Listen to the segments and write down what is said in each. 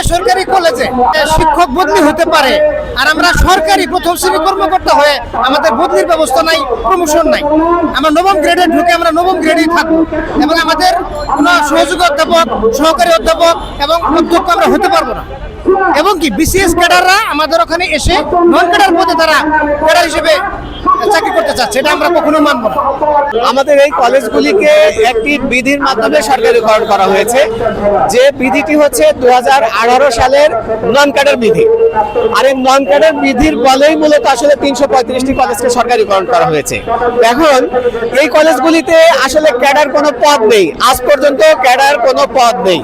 বেসরকারি কলেজে শিক্ষক বদলি হতে পারে, আর আমরা সরকারি প্রথম শ্রেণী কর্মকর্তা হয়ে আমাদের বদলির ব্যবস্থা নাই, প্রমোশন নাই। আমরা নবম গ্রেডে ঢুকে আমরা নবম গ্রেডেই থাকবো, এবং আমাদের কোনো সহযোগী অধ্যাপক, সহকারী অধ্যাপক এবং অধ্যক্ষ আমরা হতে পারবো না। এবং কি বিসিএস ক্যাডাররা আমাদের ওখানে এসে নন ক্যাডার পদে তারা ক্যাডার হিসেবে চাকরি করতে চাচ্ছে, এটা আমরা কখনো মানবো না। আমাদের এই কলেজগুলিকে একটি বিধির মাধ্যমে সরকারিকরণ করা হয়েছে, যে বিধিটি হচ্ছে 2018 সালের নন ক্যাডার বিধি। আর এই নন ক্যাডার বিধির বলেই মূলত আসলে 335টি কলেজকে সরকারিকরণ করা হয়েছে। এখন এই কলেজগুলিতে আসলে ক্যাডার কোনো পদ নেই, আজ পর্যন্ত ক্যাডার কোনো পদ নেই।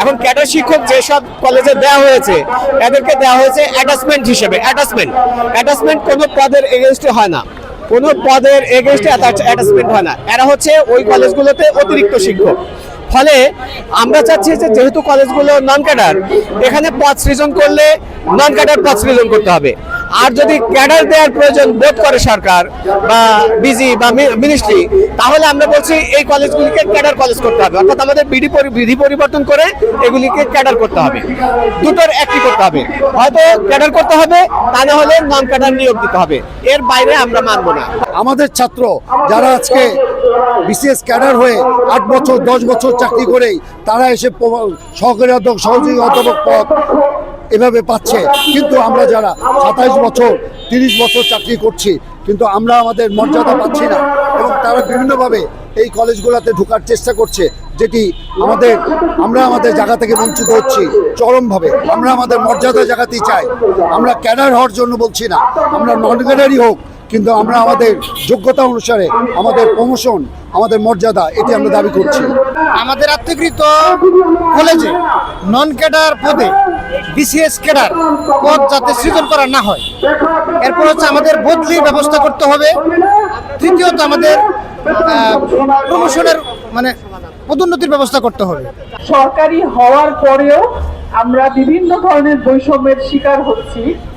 এখন ক্যাডার শিক্ষক যেসব কলেজে দেওয়া হয়েছে এদেরকে দেওয়া হয়েছে অ্যাটাচমেন্ট হিসেবে। অ্যাটাচমেন্ট কোনো পদের এগেইনস্টে হয় না, কোনো পদের এগেইনস্টে অ্যাটাচমেন্ট হয় না। এরা হচ্ছে ওই কলেজগুলোতে অতিরিক্ত শিক্ষক। ফলে আমরা চাচ্ছি যে যেহেতু কলেজগুলো নন ক্যাডার, এখানে পদ সৃজন করলে নন ক্যাডার পদ সৃজন করতে হবে। আর যদি ক্যাডার দেওয়ার প্রয়োজন বোধ করে সরকার বা বিজি বা মিনিস্ট্রি, তাহলে আমরা বলছি এই কলেজগুলিকে ক্যাডার কলেজ করতে হবে, অর্থাৎ আমাদের বিধি পরিবর্তন করে এগুলিকে ক্যাডার করতে হবে। দুটোর একটি করতে হবে, হয়তো ক্যাডার করতে হবে, তা না হলে নন ক্যাডার নিয়োগ দিতে হবে। এর বাইরে আমরা মানব না। আমাদের ছাত্র যারা আজকে বিসিএস ক্যাডার হয়ে 8 বছর 10 বছর চাকরি করেই তারা এসে সহকারী অধ্যক্ষ, সহযোগী অধ্যাপক পদ এভাবে পাচ্ছে, কিন্তু আমরা যারা 27 বছর 30 বছর চাকরি করছি কিন্তু আমরা আমাদের মর্যাদা পাচ্ছি না, এবং তারা বিভিন্নভাবে এই কলেজগুলোতে ঢোকার চেষ্টা করছে, যেটি আমরা আমাদের জায়গা থেকে বঞ্চিত হচ্ছি চরমভাবে। আমরা আমাদের মর্যাদা জায়গাতেই চাই, আমরা ক্যাডার হওয়ার জন্য বলছি না, আমরা নন ক্যাডারই হোক, কিন্তু আমরা আমাদের যোগ্যতা অনুসারে আমাদের প্রমোশন, আমাদের মর্যাদা এটি আমরা দাবি করছি। আমাদের আত্মীকৃত কলেজে নন ক্যাডার পদে বিসিএস ক্যাডার পদ যাতে সৃজন করা না হয়, এরপর হচ্ছে আমাদের বদলির ব্যবস্থা করতে হবে। তৃতীয়ত আমাদের প্রমোশনের পদোন্নতির ব্যবস্থা করতে হবে। সরকারি হওয়ার পরেও আমরা বিভিন্ন ধরনের বৈষম্যের শিকার হচ্ছি।